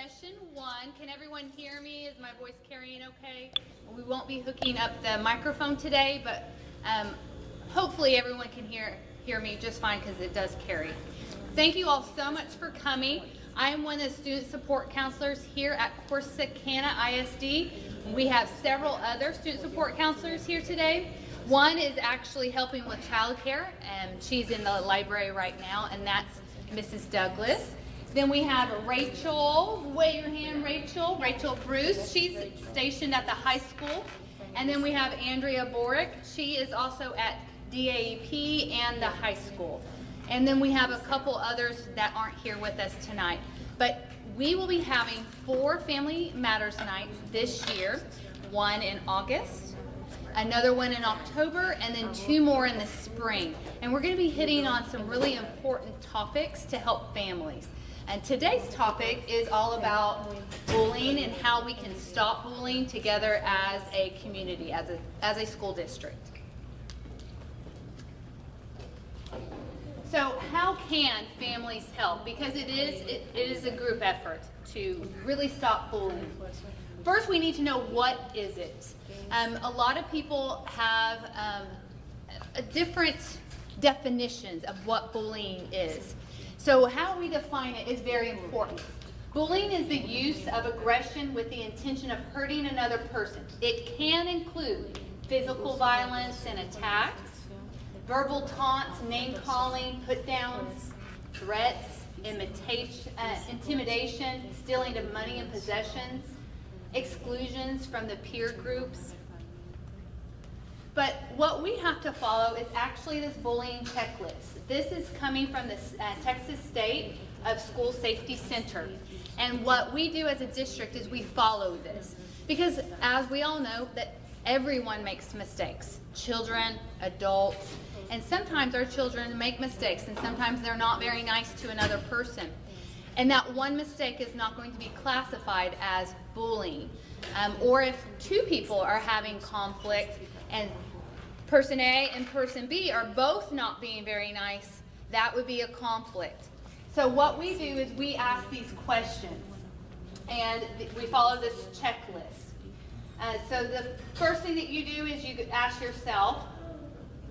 session 1. Can everyone hear me? Is my voice carrying okay? We won't be hooking up the microphone today, but hopefully everyone can hear me just fine because it does carry. Thank you all so much for coming. I am one of the student support counselors here at Corsicana ISD. We have several other student support counselors here today. One is actually helping with childcare, and she's in the library right now, and that's Mrs. Douglas. Then we have Rachel, wave your hand, Rachel Bruce. She's stationed at the high school. And then we have Andrea Borick. She is also at DAEP and the high school. And then we have a couple others that aren't here with us tonight. But we will be having 4 Family Matters nights this year, one in August, another one in October, and then 2 more in the spring. And we're going to be hitting on some really important topics to help families. And today's topic is all about bullying and how we can stop bullying together as a community, as a school district. So how can families help? Because it is a group effort to really stop bullying. First, we need to know what is it. A lot of people have different definitions of what bullying is. So how we define it is very important. Bullying is the use of aggression with the intention of hurting another person. It can include physical violence and attacks, verbal taunts, name-calling, put-downs, threats, intimidation, stealing of money and possessions, exclusions from the peer groups. But what we have to follow is actually this bullying checklist. This is coming from the Texas State of School Safety Center. And what we do as a district is we follow this. Because as we all know, that everyone makes mistakes. Children, adults, and sometimes our children make mistakes, and sometimes they're not very nice to another person. And that one mistake is not going to be classified as bullying. Or if 2 people are having conflict and person A and person B are both not being very nice, that would be a conflict. So what we do is we ask these questions, and we follow this checklist. So the first thing that you do is you ask yourself,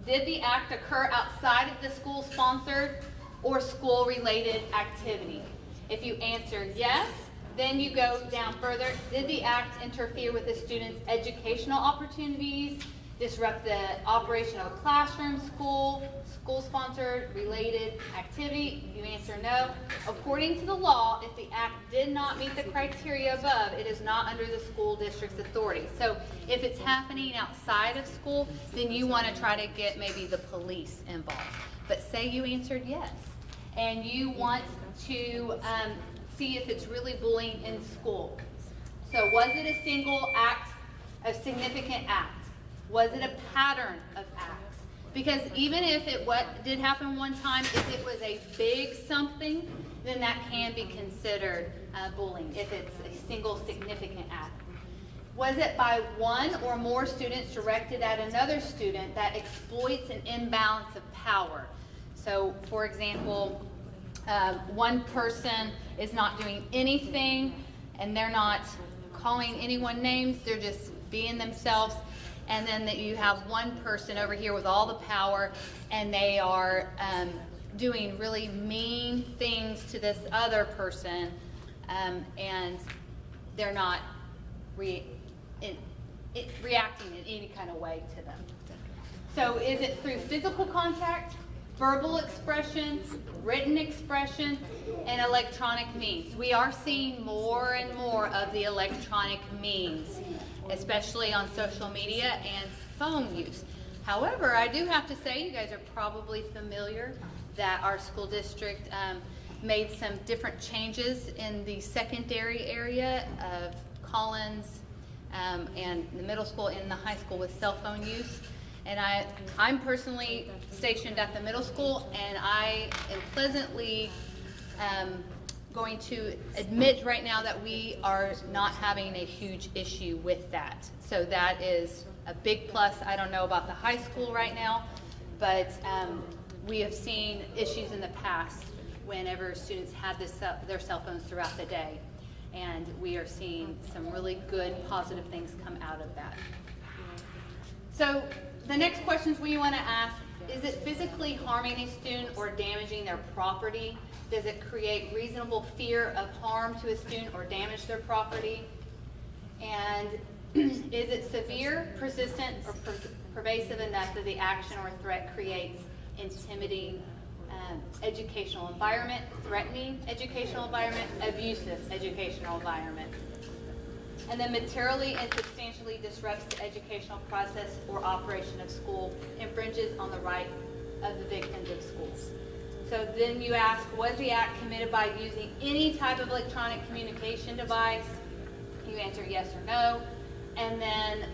did the act occur outside of the school-sponsored or school-related activity? If you answer yes, then you go down further. Did the act interfere with the student's educational opportunities, disrupt the operation of a classroom, school-sponsored, related activity? You answer no. According to the law, if the act did not meet the criteria above, it is not under the school district's authority. So if it's happening outside of school, then you want to try to get maybe the police involved. But say you answered yes, and you want to see if it's really bullying in school. So was it a single act, a significant act? Was it a pattern of acts? Because even if it did happen one time, if it was a big something, then that can be considered bullying if it's a single significant act. Was it by one or more students directed at another student that exploits an imbalance of power? So, for example, one person is not doing anything and they're not calling anyone names, they're just being themselves. And then that you have one person over here with all the power, and they are doing really mean things to this other person, and they're not reacting in any kind of way to them. So is it through physical contact, verbal expression, written expression, and electronic means? We are seeing more and more of the electronic means, especially on social media and phone use. However, I do have to say, you guys are probably familiar that our school district made some different changes in the secondary area of Collins and the middle school and the high school with cell phone use. And I'm personally stationed at the middle school, and I am pleasantly going to admit right now that we are not having a huge issue with that. So that is a big plus. I don't know about the high school right now, but we have seen issues in the past whenever students had their cell phones throughout the day. And we are seeing some really good positive things come out of that. So the next questions we want to ask, is it physically harming a student or damaging their property? Does it create reasonable fear of harm to a student or damage their property? And is it severe, persistent, or pervasive enough that the action or threat creates intimidating educational environment, threatening educational environment, abusive educational environment? And then materially and substantially disrupts the educational process or operation of school, infringes on the right of the victims of schools. So then you ask, was the act committed by using any type of electronic communication device? You answer yes or no. And then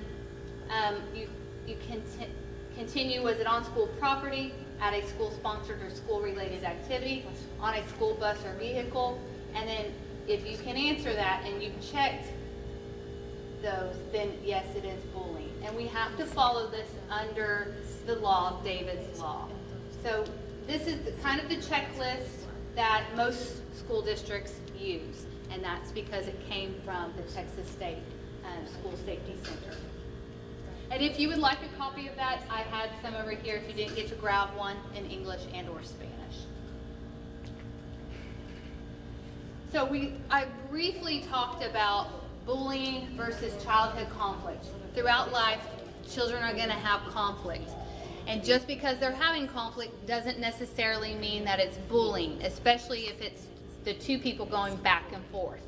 you continue, was it on school property, at a school-sponsored or school-related activity, on a school bus or vehicle? And then if you can answer that and you've checked those, then yes, it is bullying. And we have to follow this under the law, David's law. So this is kind of the checklist that most school districts use, and that's because it came from the Texas State School Safety Center. And if you would like a copy of that, I had some over here if you didn't get to grab one in English and or Spanish. So I briefly talked about bullying versus childhood conflict. Throughout life, children are going to have conflict. And just because they're having conflict doesn't necessarily mean that it's bullying, especially if it's the two people going back and forth.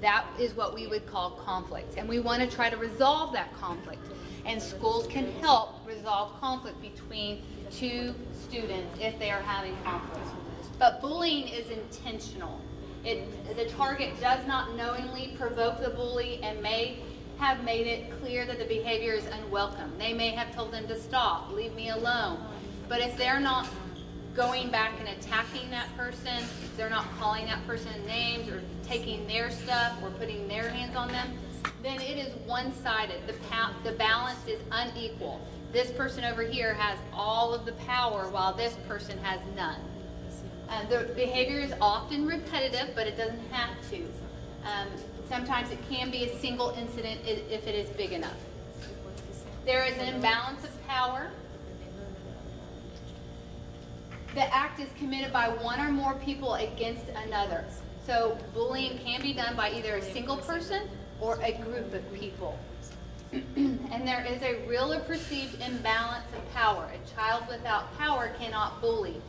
That is what we would call conflict. And we want to try to resolve that conflict. And schools can help resolve conflict between two students if they are having conflict. But bullying is intentional. The target does not knowingly provoke the bully and may have made it clear that the behavior is unwelcome. They may have told them to stop, leave me alone. But if they're not going back and attacking that person, if they're not calling that person names or taking their stuff or putting their hands on them, then it is one-sided. The balance is unequal. This person over here has all of the power while this person has none. The behavior is often repetitive, but it doesn't have to. Sometimes it can be a single incident if it is big enough. There is an imbalance of power. The act is committed by one or more people against another. So bullying can be done by either a single person or a group of people. And there is a real or perceived imbalance of power. A child without power cannot bully.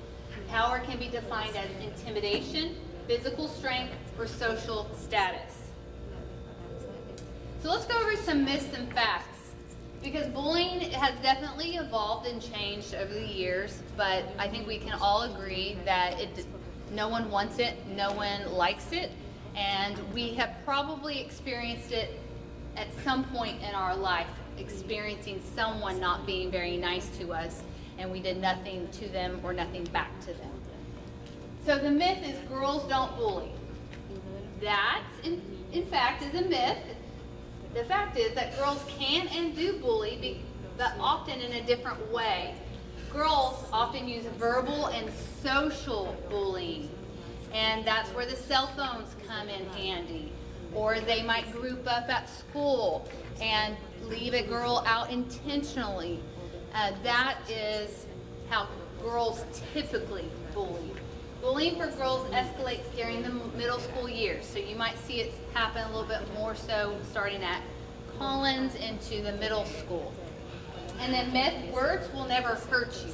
Power can be defined as intimidation, physical strength, or social status. So let's go over some myths and facts, because bullying has definitely evolved and changed over the years, but I think we can all agree that no one wants it, no one likes it, and we have probably experienced it at some point in our life, experiencing someone not being very nice to us, and we did nothing to them or nothing back to them. So the myth is girls don't bully. That, in fact, is a myth. The fact is that girls can and do bully, but often in a different way. Girls often use verbal and social bullying, and that's where the cell phones come in handy. Or they might group up at school and leave a girl out intentionally. That is how girls typically bully. Bullying for girls escalates during the middle school years, so you might see it happen a little bit more so starting at Collins into the middle school. And then myth, words will never hurt you.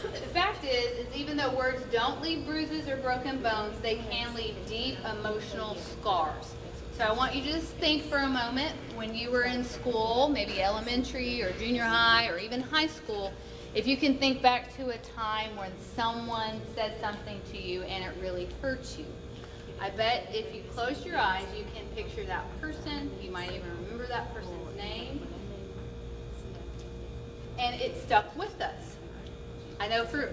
The fact is even though words don't leave bruises or broken bones, they can leave deep emotional scars. So I want you to just think for a moment when you were in school, maybe elementary or junior high or even high school, if you can think back to a time when someone said something to you and it really hurt you. I bet if you close your eyes, you can picture that person. You might even remember that person's name. And it stuck with us. I know for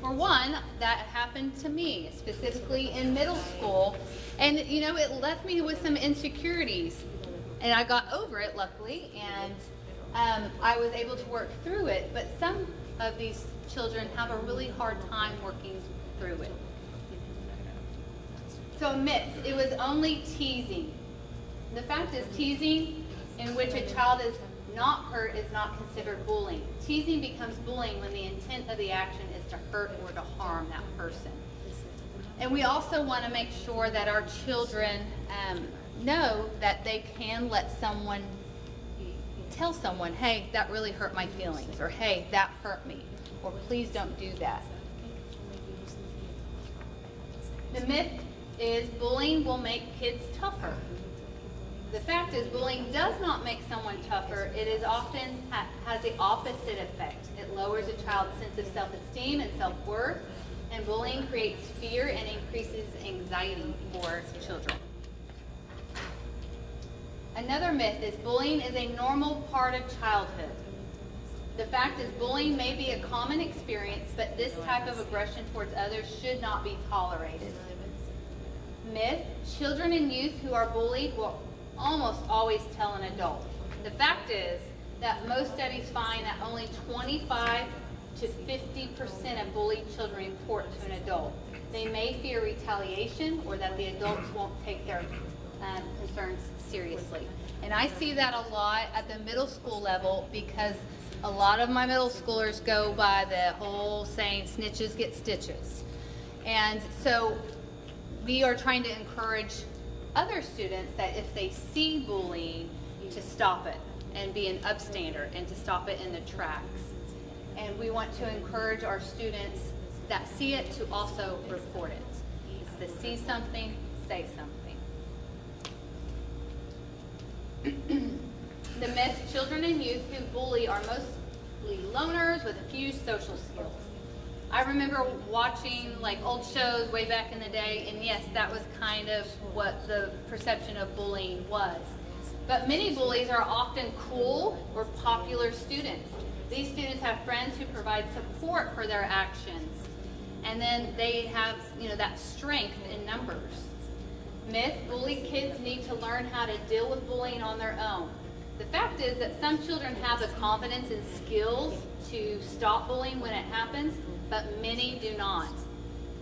one, that happened to me, specifically in middle school. And, you know, it left me with some insecurities. And I got over it, luckily, and I was able to work through it. But some of these children have a really hard time working through it. So a myth, it was only teasing. The fact is, teasing in which a child is not hurt is not considered bullying. Teasing becomes bullying when the intent of the action is to hurt or to harm that person. And we also want to make sure that our children know that they can let someone tell someone, hey, that really hurt my feelings, or hey, that hurt me, or please don't do that. The myth is bullying will make kids tougher. The fact is, bullying does not make someone tougher. It is often has the opposite effect. It lowers a child's sense of self-esteem and self-worth, and bullying creates fear and increases anxiety for children. Another myth is bullying is a normal part of childhood. The fact is, bullying may be a common experience, but this type of aggression towards others should not be tolerated. Myth, children and youth who are bullied will almost always tell an adult. The fact is that most studies find that only 25 to 50% of bullied children report to an adult. They may fear retaliation or that the adults won't take their concerns seriously. And I see that a lot at the middle school level because a lot of my middle schoolers go by the whole saying, snitches get stitches. And so we are trying to encourage other students that if they see bullying, to stop it and be an upstander and to stop it in the tracks. And we want to encourage our students that see it to also report it. If they see something, say something. The myth, children and youth who bully are mostly loners with a few social skills. I remember watching like old shows way back in the day, and yes, that was kind of what the perception of bullying was. But many bullies are often cool or popular students. These students have friends who provide support for their actions, and then they have, that strength in numbers. Myth, bullied kids need to learn how to deal with bullying on their own. The fact is that some children have the confidence and skills to stop bullying when it happens, but many do not.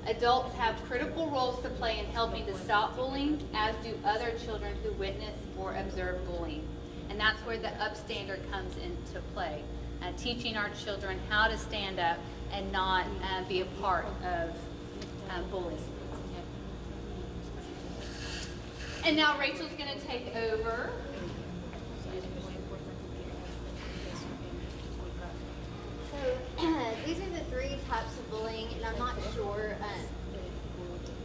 Adults have critical roles to play in helping to stop bullying, as do other children who witness or observe bullying. And that's where the upstander comes into play, teaching our children how to stand up and not be a part of bullying. And now Rachel's going to take over. So these are the three types of bullying, and I'm not sure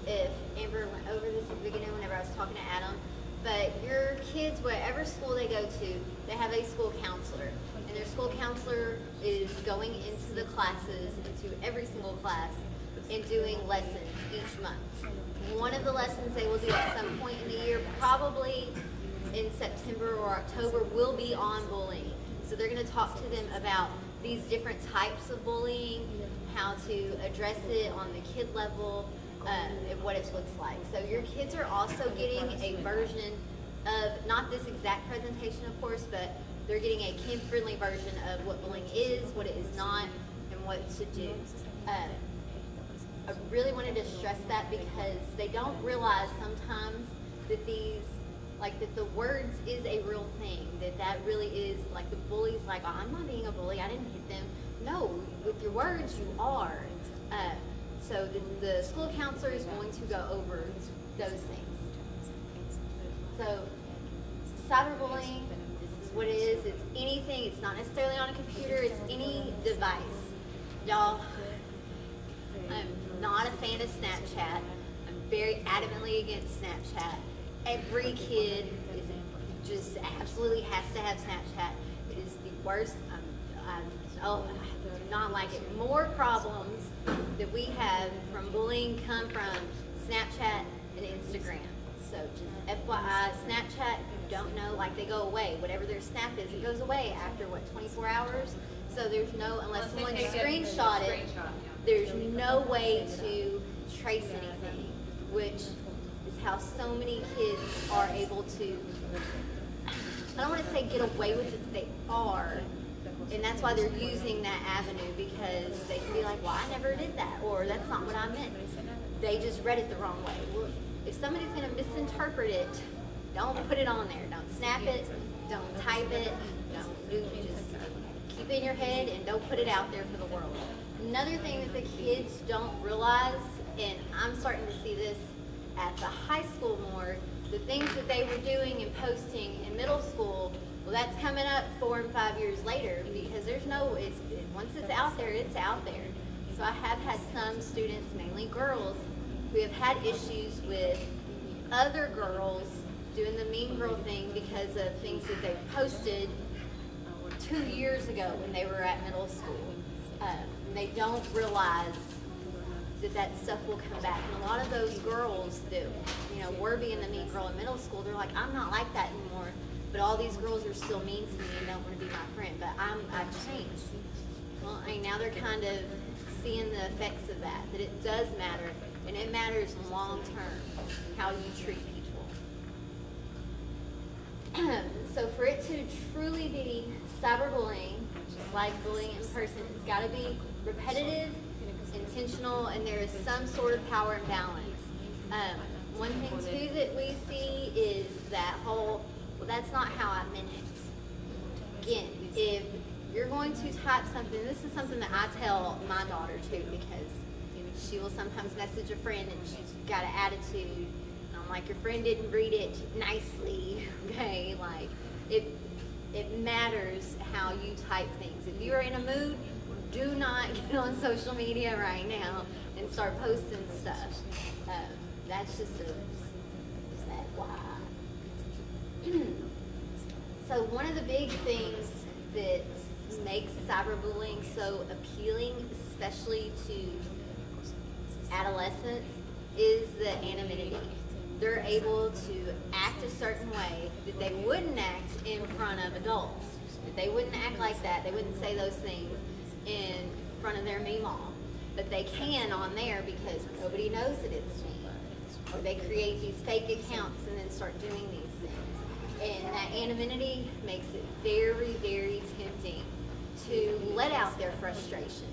if Amber went over this at the beginning whenever I was talking to Adam, but your kids, whatever school they go to, they have a school counselor, and their school counselor is going into the classes, into every single class, and doing lessons each month. One of the lessons they will do at some point in the year, probably in September or October, will be on bullying. So they're going to talk to them about these different types of bullying, how to address it on the kid level, and what it looks like. So your kids are also getting a version of, not this exact presentation of course, but they're getting a kid-friendly version of what bullying is, what it is not, and what to do. I really wanted to stress that because they don't realize sometimes that that the words is a real thing, that really is, like the bully's like, oh, I'm not being a bully, I didn't hit them. No, with your words you are. So the school counselor is going to go over those things. So cyberbullying, this is what it is. It's anything, it's not necessarily on a computer, it's any device. Y'all, I'm not a fan of Snapchat. I'm very adamantly against Snapchat. Every kid is just absolutely has to have Snapchat. It is the worst. I do not like it. More problems that we have from bullying come from Snapchat and Instagram. So just FYI, Snapchat, if you don't know, like they go away. Whatever their snap is, it goes away after 24 hours? So there's no, unless someone screenshot it, there's no way to trace anything, which is how so many kids are able to, I don't want to say get away with it, they are. And that's why they're using that avenue, because they can be like, well, I never did that, or that's not what I meant. They just read it the wrong way. Well, if if somebody's going to misinterpret it, don't put it on there. Don't snap it. Don't type it. Just keep it in your head and don't put it out there for the world. Another thing that the kids don't realize, and I'm starting to see this at the high school more, the things that they were doing and posting in middle school, well, that's coming up 4 and 5 years later, because there's no, once it's out there, it's out there. So I have had some students, mainly girls, who have had issues with other girls doing the mean girl thing because of things that they posted 2 years ago when they were at middle school. They don't realize that stuff will come back. And a lot of those girls that, were being the mean girl in middle school, they're like, I'm not like that anymore, but all these girls are still mean to me and don't want to be my friend, but I've changed. Well, now they're kind of seeing the effects of that it does matter, and it matters long term, how you treat people. So for it to truly be cyberbullying, just like bullying in person, it's got to be repetitive, intentional, and there is some sort of power imbalance. One thing too that we see is that whole, well, that's not how I meant it. Again, if you're going to type something, this is something that I tell my daughter too, because she will sometimes message a friend and she's got an attitude, and I'm like, your friend didn't read it nicely, okay? Like, it matters how you type things. If you are in a mood, do not get on social media right now and start posting stuff. That's just that why. So one of the big things that makes cyberbullying so appealing, especially to adolescents, is the anonymity. They're able to act a certain way that they wouldn't act in front of adults. That they wouldn't act like that. They wouldn't say those things in front of their mom. But they can on there because nobody knows that it's me. Or they create these fake accounts and then start doing these things. And that anonymity makes it very, very tempting to let out their frustrations.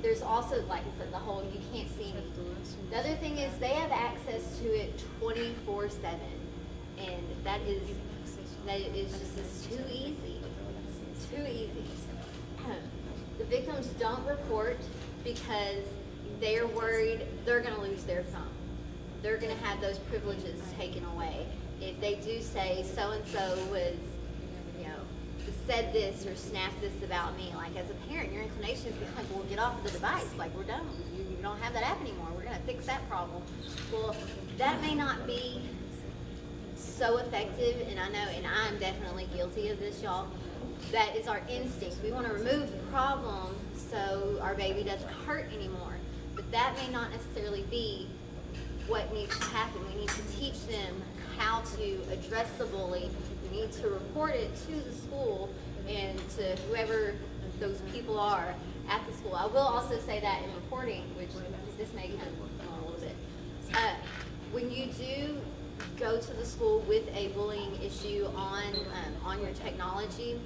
There's also, like I said, the whole you can't see me. The other thing is they have access to it 24/7, and that is just it's too easy. It's too easy. The victims don't report because they're worried they're going to lose their phone. They're going to have those privileges taken away. If they do say so-and-so was, said this or snapped this about me, like as a parent, your inclination is to be like, well, get off of the device. Like, we're done. You don't have that app anymore. We're going to fix that problem. Well, that may not be so effective, and I know, and I'm definitely guilty of this, y'all. That is our instinct. We want to remove the problem so our baby doesn't hurt anymore. But that may not necessarily be what needs to happen. We need to teach them how to address the bully. We need to report it to the school and to whoever those people are at the school. I will also say that in reporting, which this may come on a little bit. When you do go to the school with a bullying issue on your technology,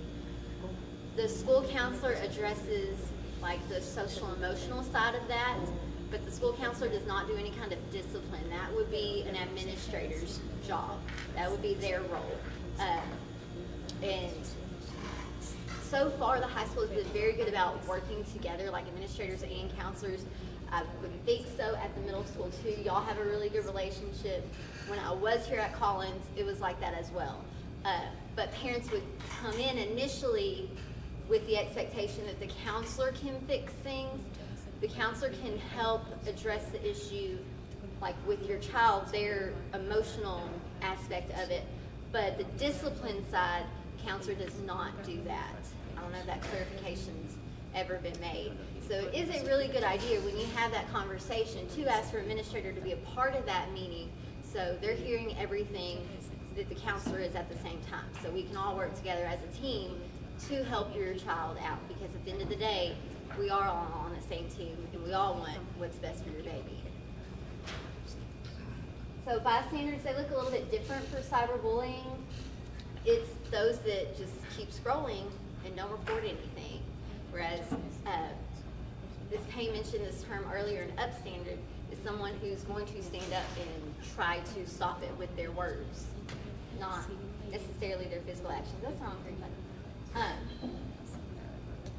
the school counselor addresses like the social emotional side of that, but the school counselor does not do any kind of discipline. That would be an administrator's job. That would be their role. And so far, the high school has been very good about working together, like administrators and counselors. I would think so at the middle school too. Y'all have a really good relationship. When I was here at Collins, it was like that as well. But parents would come in initially with the expectation that the counselor can fix things. The counselor can help address the issue, like with your child, their emotional aspect of it. But the discipline side, the counselor does not do that. I don't know if that clarification's ever been made. So it is a really good idea when you have that conversation to ask for administrator to be a part of that meeting, so they're hearing everything that the counselor is at the same time. So we can all work together as a team to help your child out, because at the end of the day, we are all on the same team and we all want what's best for your baby. So bystanders, they look a little bit different for cyberbullying. It's those that just keep scrolling and don't report anything. Whereas, Ms. Payne mentioned this term earlier, an upstander. is someone who's going to stand up and try to stop it with their words, not necessarily their physical actions. That's wrong, everybody.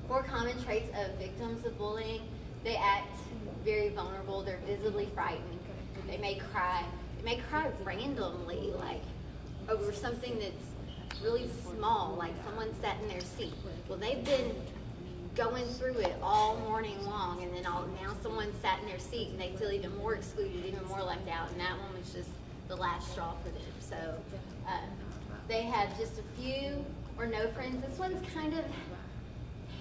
4 common traits of victims of bullying: they act very vulnerable, they're visibly frightened, they may cry randomly, like over something that's really small, like someone sat in their seat. Well, they've been going through it all morning long, and then now someone sat in their seat and they feel even more excluded, even more left out, and that one was just the last straw for them. So they have just a few or no friends. This one's kind of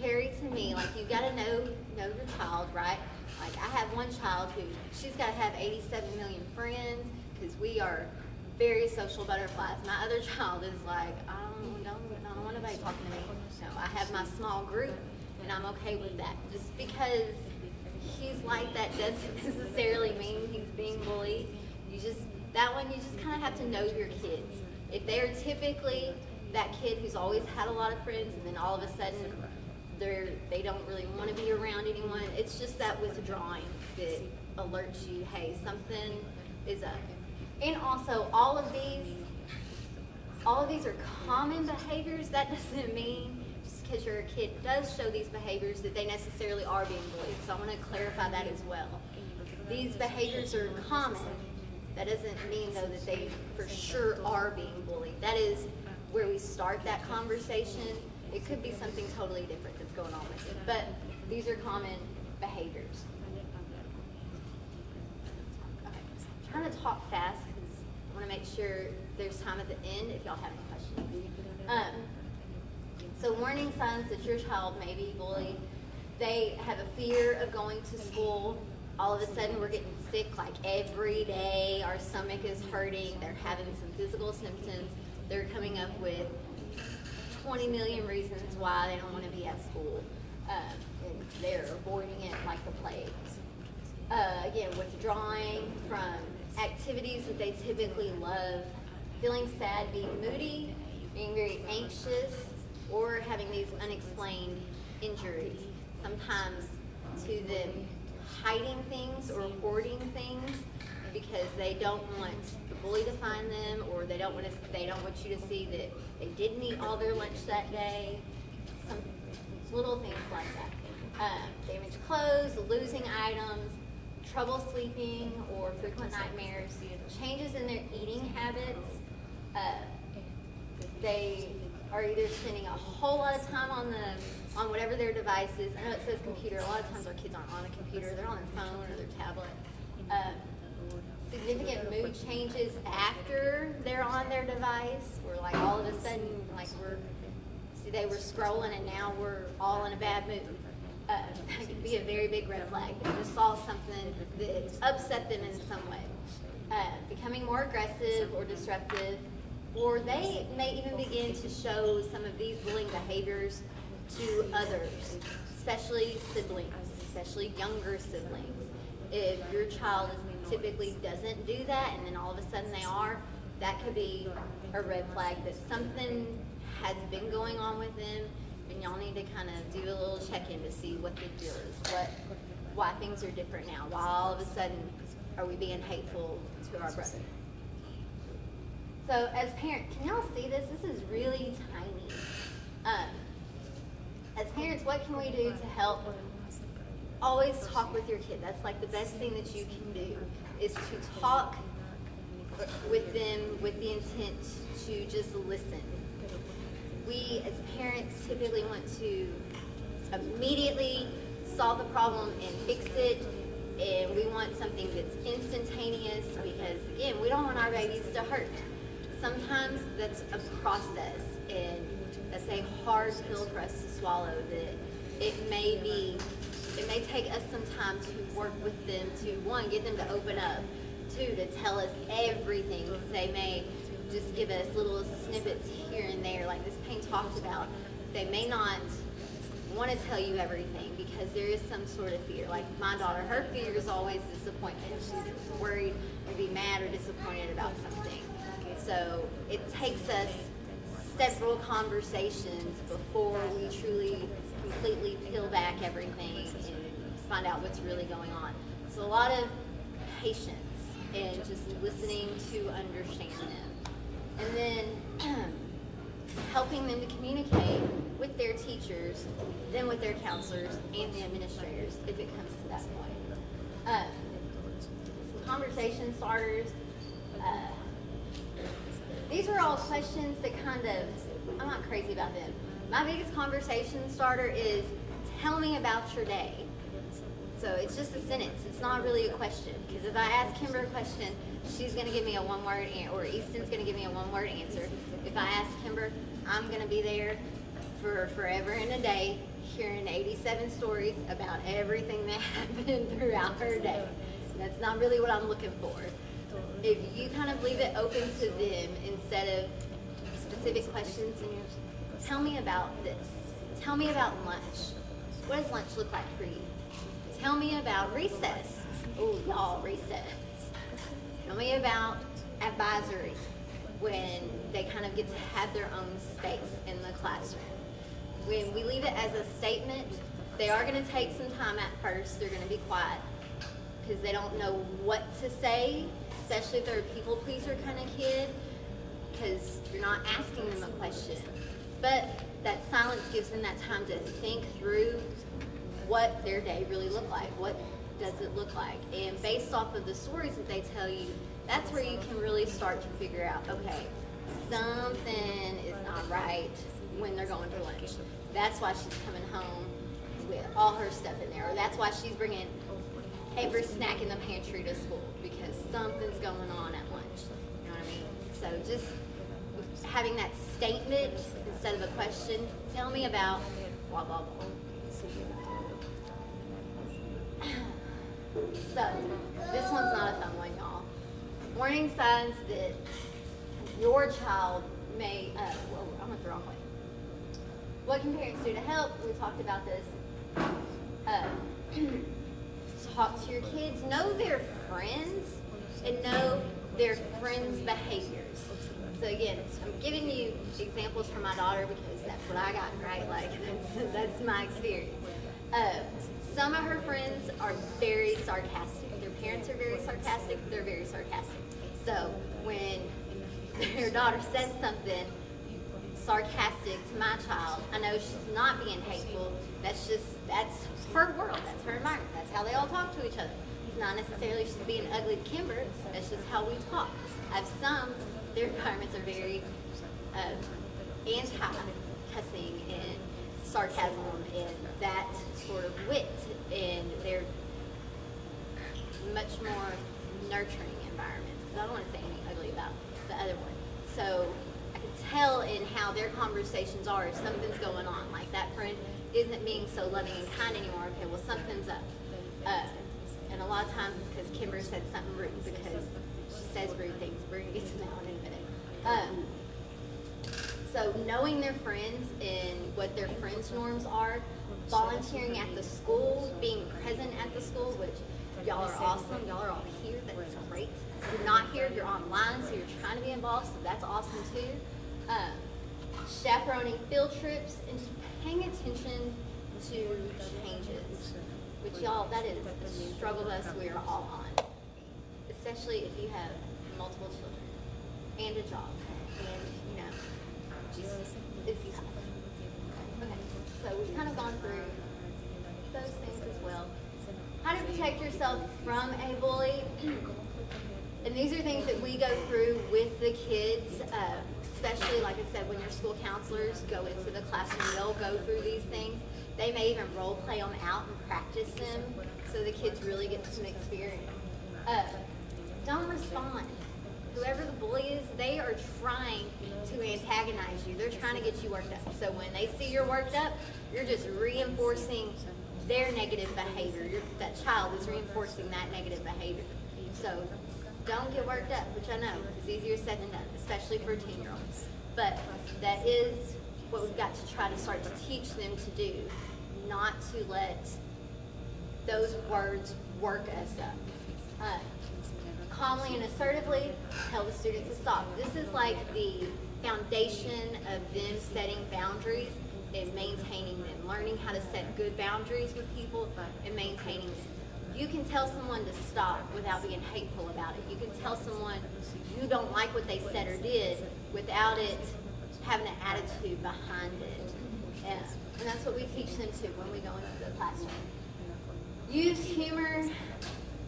hairy to me. Like, you got to know your child, right? Like, I have one child who, she's got to have 87 million friends, because we are very social butterflies. My other child is like, I don't want nobody talking to me. No, I have my small group, and I'm okay with that. Just because he's like that doesn't necessarily mean he's being bullied. You just kind of have to know your kids. If they're typically that kid who's always had a lot of friends, and then all of a sudden they don't really want to be around anyone, it's just that withdrawing that alerts you, hey, something is up. And also, all of these are common behaviors. That doesn't mean just because your kid does show these behaviors that they necessarily are being bullied. So I want to clarify that as well. These behaviors are common. That doesn't mean, though, that they for sure are being bullied. That is where we start that conversation. It could be something totally different that's going on with it. But these are common behaviors. Okay. I'm trying to talk fast because I want to make sure there's time at the end if y'all have any questions. So warning signs that your child may be bullied: they have a fear of going to school. All of a sudden we're getting sick like every day. Our stomach is hurting. They're having some physical symptoms. They're coming up with 20 million reasons why they don't want to be at school. And they're avoiding it like the plague. Again, withdrawing from activities that they typically love, feeling sad, being moody, being very anxious, or having these unexplained injuries. Sometimes to them hiding things or hoarding things because they don't want the bully to find them, or they don't want you to see that they didn't eat all their lunch that day. Some little things like that. Damaged clothes, losing items, trouble sleeping or frequent nightmares, changes in their eating habits. They are either spending a whole lot of time on whatever their device is. I know it says computer. A lot of times our kids aren't on a computer. They're on their phone or their tablet. Significant mood changes after they're on their device. We're like, all of a sudden, like they were scrolling and now we're all in a bad mood. That could be a very big red flag. They just saw something that upset them in some way. Becoming more aggressive or disruptive, or they may even begin to show some of these bullying behaviors to others, especially siblings, especially younger siblings. If your child typically doesn't do that and then all of a sudden they are, that could be a red flag that something has been going on with them, and y'all need to kind of do a little check-in to see what the deal is, why things are different now, why all of a sudden are we being hateful to our brother. So as parents, can y'all see this? This is really tiny. As parents, what can we do to help? Always talk with your kid. That's like the best thing that you can do, is to talk with them with the intent to just listen. We as parents typically want to immediately solve the problem and fix it, and we want something that's instantaneous because, again, we don't want our babies to hurt. Sometimes that's a process, and that's a hard pill for us to swallow, that it may take us some time to work with them to, one, get them to open up, two, to tell us everything, because they may just give us little snippets here and there, like Miss Payne talked about. They may not want to tell you everything because there is some sort of fear. Like my daughter, her fear is always disappointment. She's worried or be mad or disappointed about something. So it takes us several conversations before we truly completely peel back everything and find out what's really going on. So a lot of patience and just listening to understand them. And then helping them to communicate with their teachers, then with their counselors and the administrators if it comes to that point. Some conversation starters. These are all questions that I'm not crazy about them. My biggest conversation starter is, tell me about your day. So it's just a sentence. It's not really a question. Because if I ask Kimber a question, she's going to give me a one-word answer, or Easton's going to give me a one-word answer. If I ask Kimber, I'm going to be there for forever and a day, hearing 87 stories about everything that happened throughout her day. That's not really what I'm looking for. If you kind of leave it open to them instead of specific questions, and tell me about this. Tell me about lunch. What does lunch look like for you? Tell me about recess. Oh, y'all, recess. Tell me about advisory, when they kind of get to have their own space in the classroom. When we leave it as a statement, they are going to take some time at first. They're going to be quiet because they don't know what to say, especially if they're a people pleaser kind of kid, because you're not asking them a question. But that silence gives them that time to think through what their day really looked like. What does it look like? And based off of the stories that they tell you, that's where you can really start to figure out, okay, something is not right when they're going to lunch. That's why she's coming home with all her stuff in there. Or that's why she's bringing every snack in the pantry to school, because something's going on at lunch. You know what I mean? So just having that statement instead of a question, tell me about blah, blah, blah. So, this one's not a fun one, y'all. Warning signs that your child may, whoa, I went the wrong way. What can parents do to help? We talked about this. Talk to your kids, know their friends, and know their friends' behaviors. So again, I'm giving you examples from my daughter because that's what I got, right? Like, that's my experience. Some of her friends are very sarcastic. Their parents are very sarcastic. They're very sarcastic. So when your daughter says something sarcastic to my child, I know she's not being hateful. That's her world. That's her environment. That's how they all talk to each other. It's not necessarily she's being ugly to Kimber. That's just how we talk. I have some, their environments are very anti-cussing and sarcasm and that sort of wit, and they're much more nurturing environments, because I don't want to say anything ugly about the other one. So I can tell in how their conversations are if something's going on, like that friend isn't being so loving and kind anymore. Okay, well, something's up. And a lot of times it's because Kimber said something rude, because she says rude things. We're going to get to that one in a minute. So knowing their friends and what their friends' norms are, volunteering at the school, being present at the school, which y'all are awesome. Y'all are all here. That's great. If you're not here, you're online, so you're trying to be involved, so that's awesome too. Chaperoning field trips and just paying attention to changes, which y'all, that is a struggle bus we are all on, especially if you have multiple children and a job, and it's tough. Okay, so we've kind of gone through those things as well. How to protect yourself from a bully. And these are things that we go through with the kids, especially, like I said, when your school counselors go into the classroom, they'll go through these things. They may even role play them out and practice them so the kids really get some experience. Don't respond. Whoever the bully is, they are trying to antagonize you. They're trying to get you worked up. So when they see you're worked up, you're just reinforcing their negative behavior. That child is reinforcing that negative behavior. So don't get worked up, which I know is easier said than done, especially for 10-year-olds. But that is what we've got to try to start to teach them to do, not to let those words work us up. Calmly and assertively tell the student to stop. This is like the foundation of them setting boundaries and maintaining them, learning how to set good boundaries with people and maintaining them. You can tell someone to stop without being hateful about it. You can tell someone you don't like what they said or did without it having an attitude behind it. And that's what we teach them too when we go into the classroom. Use humor.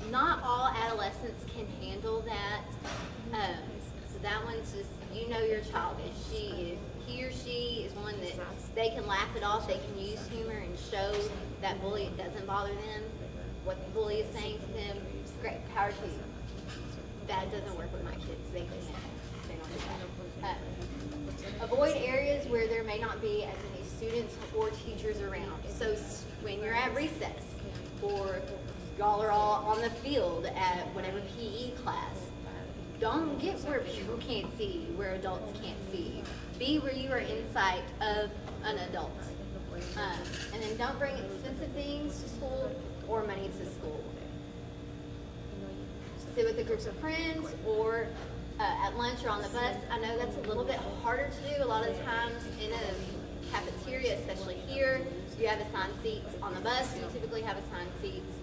Not all adolescents can handle that. So that one's just, you know your child. If he or she is one that they can laugh it off, they can use humor and show that bully, it doesn't bother them, what the bully is saying to them, great, power to you. That doesn't work with my kids. They don't do that. Avoid areas where there may not be as many students or teachers around. So when you're at recess, or y'all are all on the field at whatever PE class, don't get where people can't see you, where adults can't see you. Be where you are in sight of an adult. And then don't bring expensive things to school or money to school. Sit with a group of friends or at lunch or on the bus. I know that's a little bit harder to do. A lot of times in a cafeteria, especially here, you have assigned seats. On the bus, you typically have assigned seats.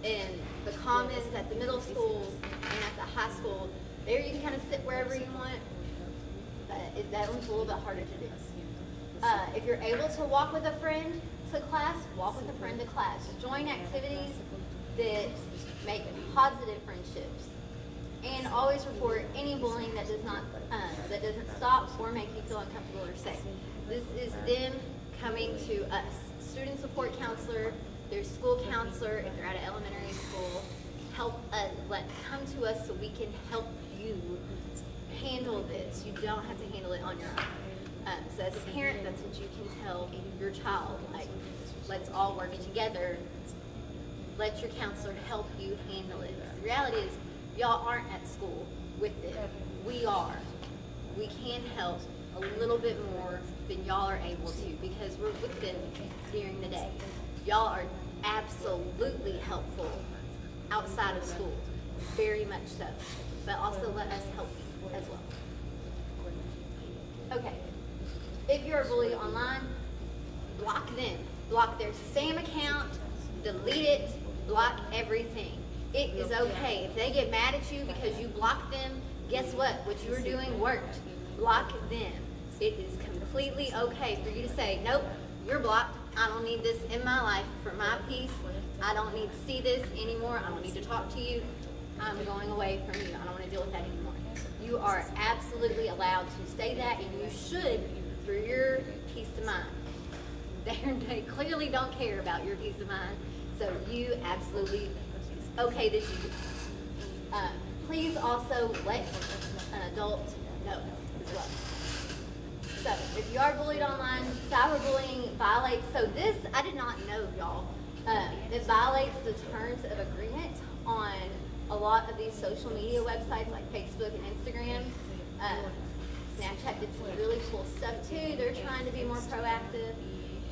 In the commons at the middle school and at the high school, there you can kind of sit wherever you want. But that one's a little bit harder to do. If you're able to walk with a friend to class, walk with a friend to class. Join activities that make positive friendships. And always report any bullying that doesn't stop or make you feel uncomfortable or safe. This is them coming to us. Student support counselor, their school counselor, if they're at an elementary school, come to us so we can help you handle this. You don't have to handle it on your own. So as a parent, that's what you can tell your child. Like, let's all work together. Let your counselor help you handle it. The reality is, y'all aren't at school with it. We are. We can help a little bit more than y'all are able to because we're with them during the day. Y'all are absolutely helpful outside of school, very much so. But also let us help you as well. Okay, if you're a bully online, block them. Block their spam account, delete it, block everything. It is okay. If they get mad at you because you blocked them, guess what? What you were doing worked. Block them. It is completely okay for you to say, nope, you're blocked. I don't need this in my life for my peace. I don't need to see this anymore. I don't need to talk to you. I'm going away from you. I don't want to deal with that anymore. You are absolutely allowed to say that, and you should for your peace of mind. They clearly don't care about your peace of mind, so you absolutely, okay that you do. Please also let an adult know as well. So, if you are bullied online, cyberbullying violates, so this, I did not know, y'all, it violates the terms of agreement on a lot of these social media websites like Facebook and Instagram. Snapchat did some really cool stuff too. They're trying to be more proactive.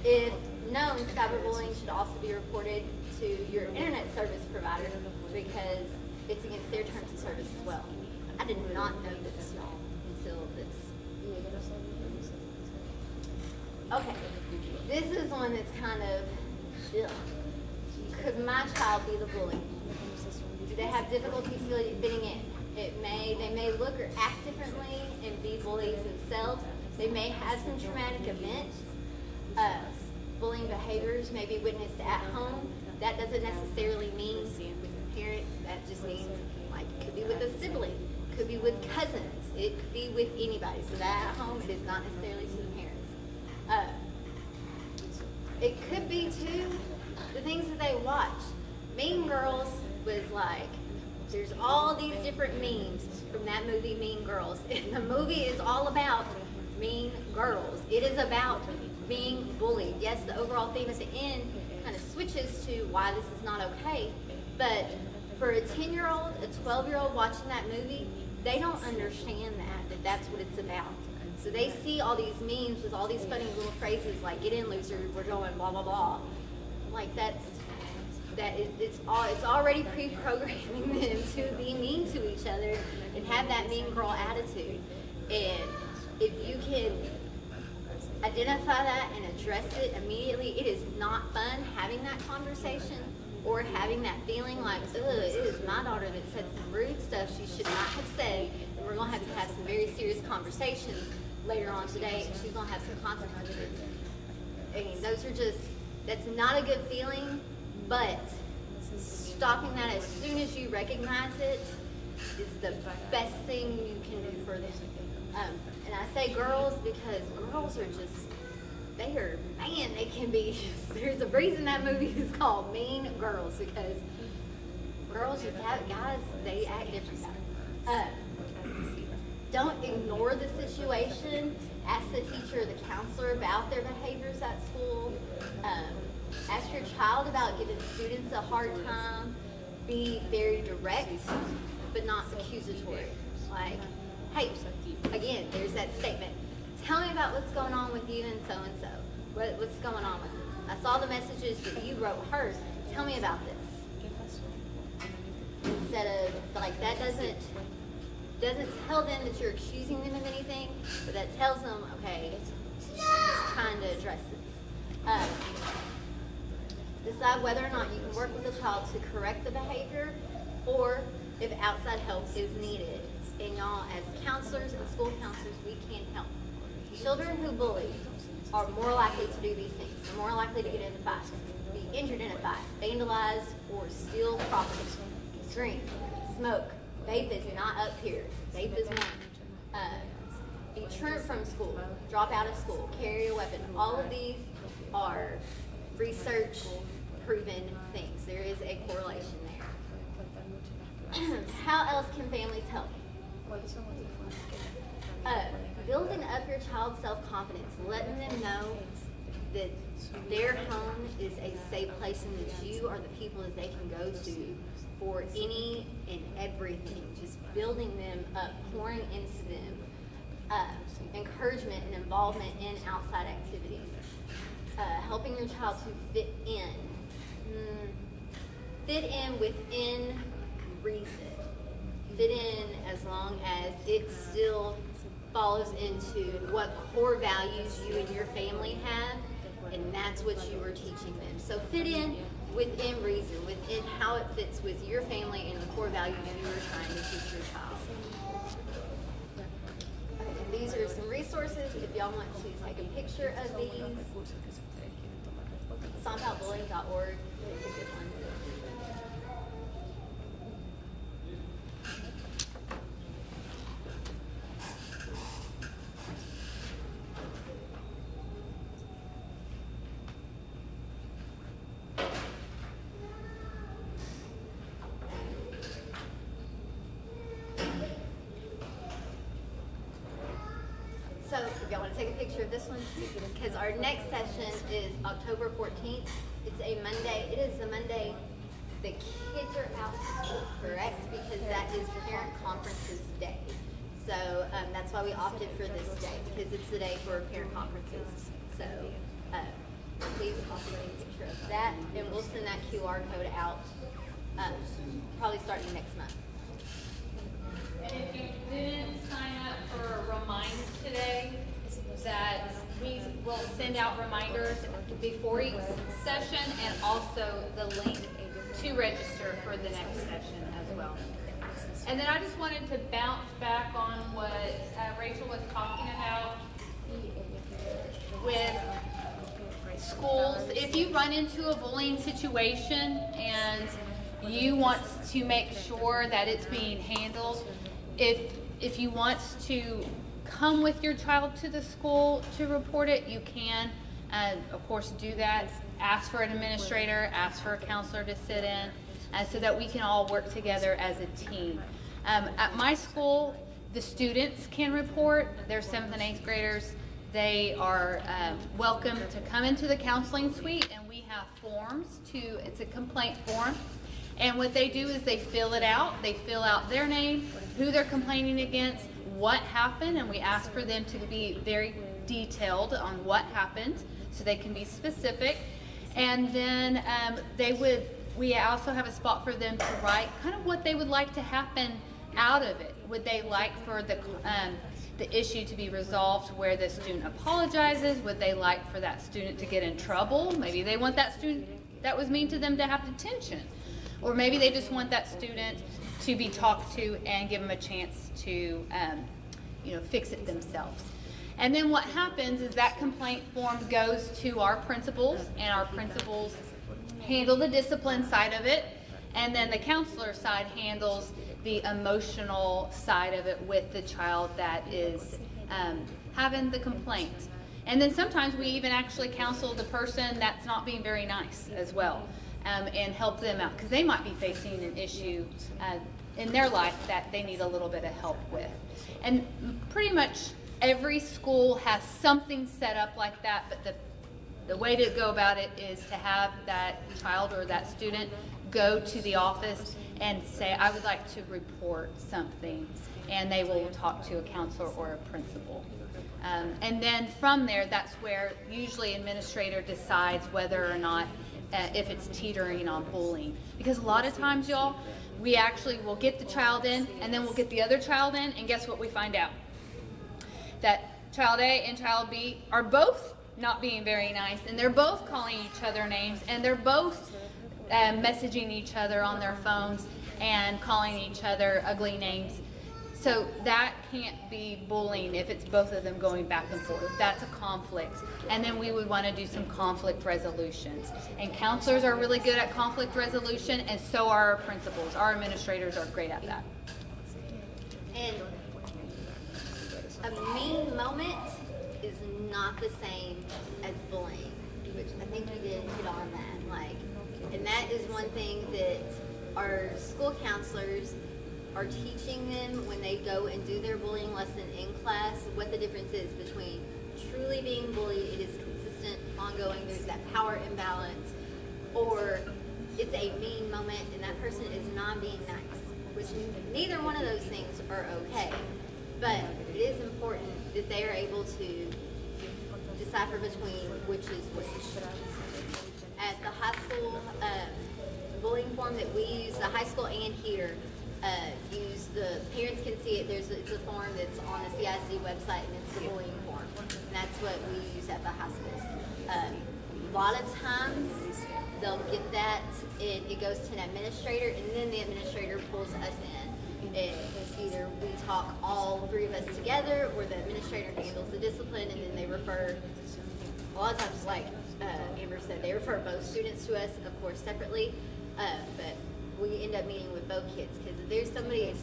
If known, cyberbullying should also be reported to your internet service provider because it's against their terms of service as well. I did not know this, y'all, until this. Okay, this is one that's kind of, could my child be the bully? Do they have difficulty fitting in? They may look or act differently and be bullies themselves. They may have some traumatic events. Bullying behaviors may be witnessed at home. That doesn't necessarily mean with parents. That just means like it could be with a sibling, could be with cousins, it could be with anybody. So that at home, it is not necessarily to the parents. It could be too the things that they watch. Mean Girls was like, there's all these different memes from that movie, Mean Girls. And the movie is all about mean girls. It is about being bullied. Yes, the overall theme at the end kind of switches to why this is not okay. But for a 10-year-old, a 12-year-old watching that movie, they don't understand that that's what it's about. So they see all these memes with all these funny little phrases like, get in, loser, we're going, blah, blah, blah. Like it's already pre-programming them to be mean to each other and have that mean girl attitude. And if you can identify that and address it immediately, it is not fun having that conversation, or having that feeling like, ugh, it is my daughter that said some rude stuff she should not have said, and we're going to have some very serious conversations later on today, and she's going to have some consequences. I mean, that's not a good feeling, but stopping that as soon as you recognize it is the best thing you can do for them. And I say girls because girls are just, they can be, there's a reason that movie is called Mean Girls, because girls just have, guys, they act different. Don't ignore the situation. Ask the teacher or the counselor about their behaviors at school. Ask your child about giving students a hard time. Be very direct, but not accusatory. Like, hey, again, there's that statement. Tell me about what's going on with you and so. What's going on with you? I saw the messages that you wrote her. Tell me about this. Instead of, like, that doesn't tell them that you're accusing them of anything, but that tells them, okay, trying to address this. Decide whether or not you can work with the child to correct the behavior, or if outside help is needed. And y'all, as counselors and school counselors, we can help. Children who bully are more likely to do these things. They're more likely to get into fights, be injured in a fight, vandalize, or steal property, drink, smoke. Vape is not up here. Vape is one. Be truant from school, drop out of school, carry a weapon. All of these are research proven things. There is a correlation there. How else can families help? Building up your child's self-confidence, letting them know that their home is a safe place and that you are the people that they can go to for any and everything. Just building them up, pouring into them, encouragement and involvement in outside activities. Helping your child to fit in. Fit in within reason. Fit in as long as it still follows into what core values you and your family have, and that's what you are teaching them. So fit in within reason, within how it fits with your family and the core values you are trying to teach your child. And these are some resources if y'all want to take a picture of these. StompOutBullying.org is a good one. So if y'all want to take a picture of this one, because our next session is October 14th. It's a Monday. It is the Monday the kids are out of school, correct? Because that is Parent Conferences Day. So that's why we opted for this day, because it's the day for parent conferences. So please also take a picture of that, and we'll send that QR code out probably starting next month. And if you didn't sign up for a reminder today, that we will send out reminders before each session, and also the link to register for the next session as well. And then I just wanted to bounce back on what Rachel was talking about with schools. If you run into a bullying situation and you want to make sure that it's being handled, if you want to come with your child to the school to report it, you can, of course, do that. Ask for an administrator, ask for a counselor to sit in, so that we can all work together as a team. At my school, the students can report. They're 7th and 8th graders. They are welcome to come into the counseling suite, and we have forms it's a complaint form. And what they do is they fill it out. They fill out their name, who they're complaining against, what happened, and we ask for them to be very detailed on what happened so they can be specific. And then we also have a spot for them to write kind of what they would like to happen out of it. Would they like for the issue to be resolved where the student apologizes? Would they like for that student to get in trouble? Maybe they want that that was mean to them to have detention. Or maybe they just want that student to be talked to and give them a chance to fix it themselves. And then what happens is that complaint form goes to our principals, and our principals handle the discipline side of it, and then the counselor side handles the emotional side of it with the child that is having the complaint. And then sometimes we even actually counsel the person that's not being very nice as well, and help them out, because they might be facing an issue in their life that they need a little bit of help with. And pretty much every school has something set up like that, but the way to go about it is to have that child or that student go to the office and say, I would like to report something, and they will talk to a counselor or a principal. And then from there, that's where usually administrator decides whether or not if it's teetering on bullying. Because a lot of times, y'all, we actually will get the child in, and then we'll get the other child in, and guess what we find out? That child A and child B are both not being very nice, and they're both calling each other names, and they're both messaging each other on their phones and calling each other ugly names. So that can't be bullying if it's both of them going back and forth. That's a conflict. And then we would want to do some conflict resolutions. And counselors are really good at conflict resolution, and so are our principals. Our administrators are great at that. And a mean moment is not the same as bullying, which I think you did hit on that. And that is one thing that our school counselors are teaching them when they go and do their bullying lesson in class, what the difference is between truly being bullied, it is consistent, ongoing, there's that power imbalance, or it's a mean moment and that person is not being nice, which neither one of those things are okay. But it is important that they are able to decipher between which is which. At the high school bullying form that we use, the high school and here, use the parents can see it. It's a form that's on the CIC website, and it's the bullying form. And that's what we use at the high schools. A lot of times they'll get that, it goes to an administrator, and then the administrator pulls us in. It's either we talk all three of us together, or the administrator handles the discipline, and then they refer. A lot of times, like Amber said, they refer both students to us, of course, separately. But we end up meeting with both kids, because if there's somebody is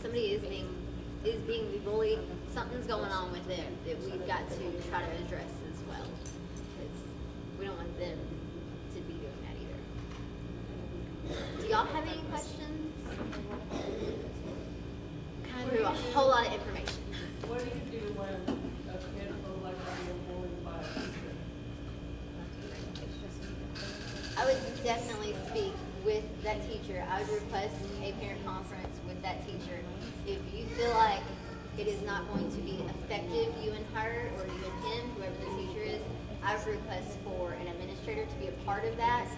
being bullied, something's going on with them that we've got to try to address as well, because we don't want them to be doing that either. Do y'all have any questions? Kind of threw a whole lot of information. What do you do when a kid feels like they're being bullied by a teacher? I would definitely speak with that teacher. I would request a parent conference with that teacher. If you feel like it is not going to be effective, you and her, or you and him, whoever the teacher is, I would request for an administrator to be a part of that,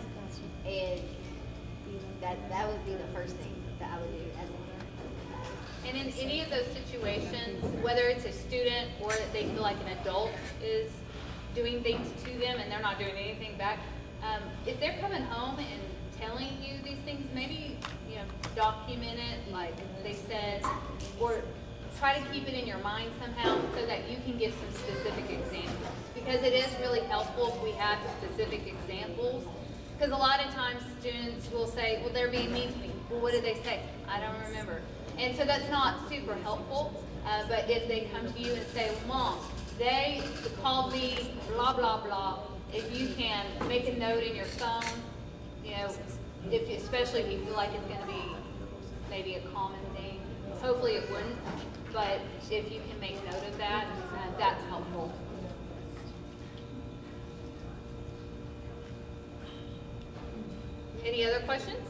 and that would be the first thing that I would do as a parent. And in any of those situations, whether it's a student or that they feel like an adult is doing things to them and they're not doing anything back, if they're coming home and telling you these things, maybe document it like they said, or try to keep it in your mind somehow so that you can give some specific examples, because it is really helpful if we have specific examples, because a lot of times students will say, well, they're being mean to me. Well, what did they say? I don't remember. And so that's not super helpful, but if they come to you and say, Mom, they called me blah blah blah, if you can make a note in your phone, especially if you feel like it's going to be maybe a common thing. Hopefully it wouldn't, but if you can make note of that, that's helpful. Any other questions?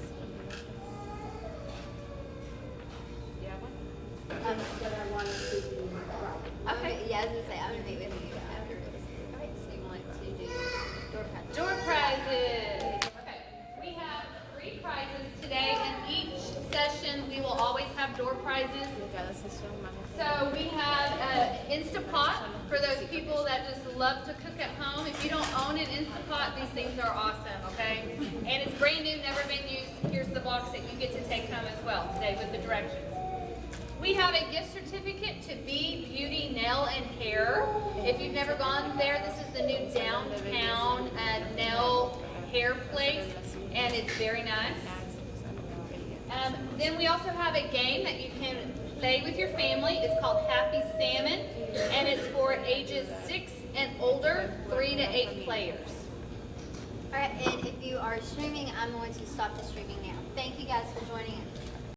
But I wanted to do right. Okay, yeah, I was gonna say, I'm gonna meet with you after this. Okay, so you want to do door prizes? Door prizes. Okay, we have 3 prizes today. In each session, we will always have door prizes. So we have Instapot for those people that just love to cook at home. If you don't own an Instapot, these things are awesome, okay? And it's great new, never been used, here's the box that you get to take home as well today with the directions. We have a gift certificate to Be Beauty Nail and Hair. If you've never gone there, this is the new downtown nail hair place, and it's very nice. Then we also have a game that you can play with your family. It's called Happy Salmon, and it's for ages 6 and older, 3 to 8 players. All right, and if you are streaming, I'm going to stop the streaming now. Thank you guys for joining us.